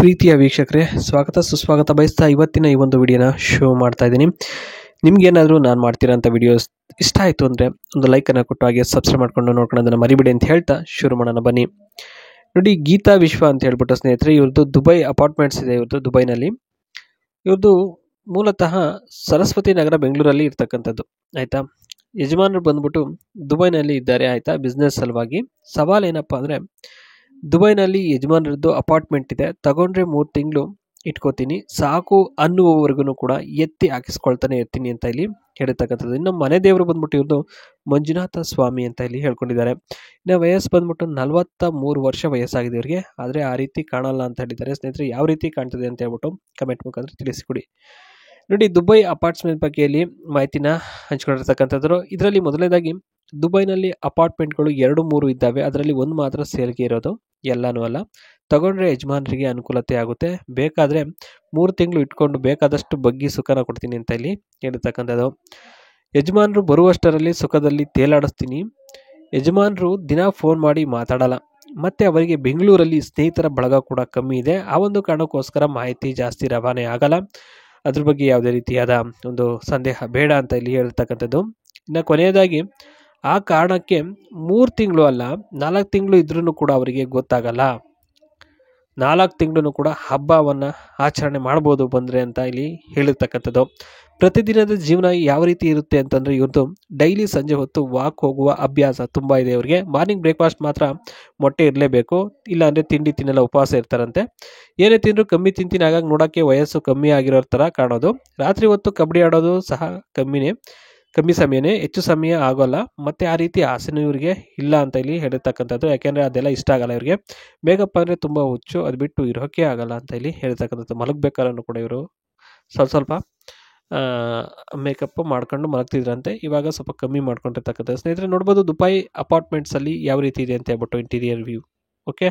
ಪ್ರೀತಿಯ ವೀಕ್ಷಕರೇ, ಸ್ವಾಗತ ಸುಸ್ವಾಗತ ಬಯಸ್ತಾ ಇವತ್ತಿನ ಈ ಒಂದು ವಿಡಿಯೋನ ಶೋ ಮಾಡ್ತಾ ಇದ್ದೀನಿ. ನಿಮ್ಗೇನಾದರೂ ನಾನು ಮಾಡ್ತಿರೋಂಥ ವಿಡಿಯೋಸ್ ಇಷ್ಟ ಆಯಿತು ಅಂದರೆ ಒಂದು ಲೈಕನ್ನು ಕೊಟ್ಟು ಹಾಗೆ ಸಬ್ಸ್ಕ್ರೈಬ್ ಮಾಡ್ಕೊಂಡು ನೋಡ್ಕೊಳ್ಳೋದನ್ನು ಮರಿಬೇಡಿ ಅಂತ ಹೇಳ್ತಾ ಶುರು ಮಾಡೋಣ ಬನ್ನಿ. ನೋಡಿ, ಗೀತಾ ವಿಶ್ವ ಅಂತ ಹೇಳ್ಬಿಟ್ಟು ಸ್ನೇಹಿತರೆ, ಇವ್ರದ್ದು ದುಬೈ ಅಪಾರ್ಟ್ಮೆಂಟ್ಸ್ ಇದೆ. ಇವ್ರದ್ದು ದುಬೈನಲ್ಲಿ. ಇವ್ರದ್ದು ಮೂಲತಃ ಸರಸ್ವತಿ ನಗರ ಬೆಂಗಳೂರಲ್ಲಿ ಇರ್ತಕ್ಕಂಥದ್ದು. ಆಯಿತಾ, ಯಜಮಾನರು ಬಂದ್ಬಿಟ್ಟು ದುಬೈನಲ್ಲಿ ಇದ್ದಾರೆ. ಆಯಿತಾ, ಬಿಸ್ನೆಸ್ ಸಲುವಾಗಿ. ಸವಾಲು ಏನಪ್ಪ ಅಂದರೆ, ದುಬೈನಲ್ಲಿ ಯಜಮಾನರದ್ದು ಅಪಾರ್ಟ್ಮೆಂಟ್ ಇದೆ, ತಗೊಂಡ್ರೆ 3 ತಿಂಗಳು ಇಟ್ಕೋತೀನಿ ಸಾಕು ಅನ್ನುವವರೆಗೂ ಕೂಡ ಎತ್ತಿ ಹಾಕಿಸ್ಕೊಳ್ತಾನೆ ಇರ್ತೀನಿ ಅಂತ ಇಲ್ಲಿ ಹೇಳಿರ್ತಕ್ಕಂಥದ್ದು. ಇನ್ನು ಮನೆ ದೇವರು ಬಂದ್ಬಿಟ್ಟು ಇವ್ರದ್ದು ಮಂಜುನಾಥ ಸ್ವಾಮಿ ಅಂತ ಇಲ್ಲಿ ಹೇಳ್ಕೊಂಡಿದ್ದಾರೆ. ಇನ್ನು ವಯಸ್ಸು ಬಂದ್ಬಿಟ್ಟು 43 ವರ್ಷ ವಯಸ್ಸಾಗಿದೆ ಇವರಿಗೆ. ಆದರೆ ಆ ರೀತಿ ಕಾಣಲ್ಲ ಅಂತ ಹೇಳಿದ್ದಾರೆ. ಸ್ನೇಹಿತರೆ, ಯಾವ ರೀತಿ ಕಾಣ್ತದೆ ಅಂತ ಹೇಳ್ಬಿಟ್ಟು ಕಮೆಂಟ್ ಮುಖಾಂತರ ತಿಳಿಸಿಕೊಡಿ. ನೋಡಿ, ದುಬೈ ಅಪಾರ್ಟ್ಮೆಂಟ್ ಬಗ್ಗೆಯಲ್ಲಿ ಮಾಹಿತಿನ ಹಂಚ್ಕೊಂಡಿರ್ತಕ್ಕಂಥದ್ದು. ಇದರಲ್ಲಿ ಮೊದಲನೇದಾಗಿ ದುಬೈನಲ್ಲಿ ಅಪಾರ್ಟ್ಮೆಂಟ್ಗಳು 2-3 ಇದ್ದಾವೆ. ಅದರಲ್ಲಿ ಒಂದು ಮಾತ್ರ ಸೇಲ್ಗೆ ಇರೋದು, ಎಲ್ಲನೂ ಅಲ್ಲ. ತಗೊಂಡ್ರೆ ಯಜಮಾನರಿಗೆ ಅನುಕೂಲತೆ ಆಗುತ್ತೆ. ಬೇಕಾದರೆ 3 ತಿಂಗಳು ಇಟ್ಕೊಂಡು ಬೇಕಾದಷ್ಟು ಬಗ್ಗಿ ಸುಖನ ಕೊಡ್ತೀನಿ ಅಂತ ಇಲ್ಲಿ ಹೇಳಿರ್ತಕ್ಕಂಥದ್ದು. ಯಜಮಾನರು ಬರುವಷ್ಟರಲ್ಲಿ ಸುಖದಲ್ಲಿ ತೇಲಾಡಿಸ್ತೀನಿ. ಯಜಮಾನರು ದಿನ ಫೋನ್ ಮಾಡಿ ಮಾತಾಡಲ್ಲ. ಮತ್ತು ಅವರಿಗೆ ಬೆಂಗಳೂರಲ್ಲಿ ಸ್ನೇಹಿತರ ಬಳಗ ಕೂಡ ಕಮ್ಮಿ ಇದೆ. ಆ ಒಂದು ಕಾರಣಕ್ಕೋಸ್ಕರ ಮಾಹಿತಿ ಜಾಸ್ತಿ ರವಾನೆ ಆಗಲ್ಲ. ಅದ್ರ ಬಗ್ಗೆ ಯಾವುದೇ ರೀತಿಯಾದ ಒಂದು ಸಂದೇಹ ಬೇಡ ಅಂತ ಇಲ್ಲಿ ಹೇಳ್ತಕ್ಕಂಥದ್ದು. ಇನ್ನು ಕೊನೆಯದಾಗಿ, ಆ ಕಾರಣಕ್ಕೆ 3 ತಿಂಗಳು ಅಲ್ಲ 4 ತಿಂಗಳು ಇದ್ರೂ ಕೂಡ ಅವರಿಗೆ ಗೊತ್ತಾಗಲ್ಲ. 4 ತಿಂಗಳು ಕೂಡ ಹಬ್ಬವನ್ನು ಆಚರಣೆ ಮಾಡ್ಬೋದು ಬಂದರೆ ಅಂತ ಇಲ್ಲಿ ಹೇಳಿರ್ತಕ್ಕಂಥದ್ದು. ಪ್ರತಿದಿನದ ಜೀವನ ಯಾವ ರೀತಿ ಇರುತ್ತೆ ಅಂತಂದರೆ, ಇವ್ರದ್ದು ಡೈಲಿ ಸಂಜೆ ಹೊತ್ತು ವಾಕ್ ಹೋಗುವ ಅಭ್ಯಾಸ ತುಂಬ ಇದೆ ಇವರಿಗೆ. ಮಾರ್ನಿಂಗ್ ಬ್ರೇಕ್ಫಾಸ್ಟ್ ಮಾತ್ರ ಮೊಟ್ಟೆ ಇರಲೇಬೇಕು, ಇಲ್ಲಾಂದರೆ ತಿಂಡಿ ತಿನ್ನಲ್ಲ, ಉಪವಾಸ ಇರ್ತಾರಂತೆ. ಏನೇ ತಿಂದರೂ ಕಮ್ಮಿ ತಿಂತೀನಿ, ಹಾಗಾಗಿ ನೋಡೋಕ್ಕೆ ವಯಸ್ಸು ಕಮ್ಮಿ ಆಗಿರೋ ಥರ ಕಾಣೋದು. ರಾತ್ರಿ ಹೊತ್ತು ಕಬಡ್ಡಿ ಆಡೋದು ಸಹ ಕಮ್ಮಿ ಸಮಯನೇ, ಹೆಚ್ಚು ಸಮಯ ಆಗೋಲ್ಲ. ಮತ್ತು ಆ ರೀತಿ ಆಸೆನೂ ಇವರಿಗೆ ಇಲ್ಲ ಅಂತ ಇಲ್ಲಿ ಹೇಳಿರ್ತಕ್ಕಂಥದ್ದು. ಯಾಕೆಂದರೆ ಅದೆಲ್ಲ ಇಷ್ಟ ಆಗಲ್ಲ ಇವರಿಗೆ. ಬೇಗಪ್ಪ ಅಂದರೆ ತುಂಬ ಹುಚ್ಚು, ಅದು ಬಿಟ್ಟು ಇರೋಕ್ಕೆ ಆಗಲ್ಲ ಅಂತ ಇಲ್ಲಿ ಹೇಳ್ತಕ್ಕಂಥದ್ದು. ಮಲಗಬೇಕಾದ್ರೂ ಕೂಡ ಇವರು ಸ್ವಲ್ಪ ಮೇಕಪ್ ಮಾಡ್ಕೊಂಡು ಮಲಗ್ತಿದ್ರಂತೆ. ಇವಾಗ ಸ್ವಲ್ಪ ಕಮ್ಮಿ ಮಾಡ್ಕೊಂಡಿರ್ತಕ್ಕಂಥ. ಸ್ನೇಹಿತರೆ, ನೋಡ್ಬೋದು ದುಬೈ ಅಪಾರ್ಟ್ಮೆಂಟ್ಸಲ್ಲಿ ಯಾವ ರೀತಿ ಇದೆ ಅಂತ ಹೇಳ್ಬಿಟ್ಟು ಇಂಟೀರಿಯರ್ ವ್ಯೂ. ಓಕೆ.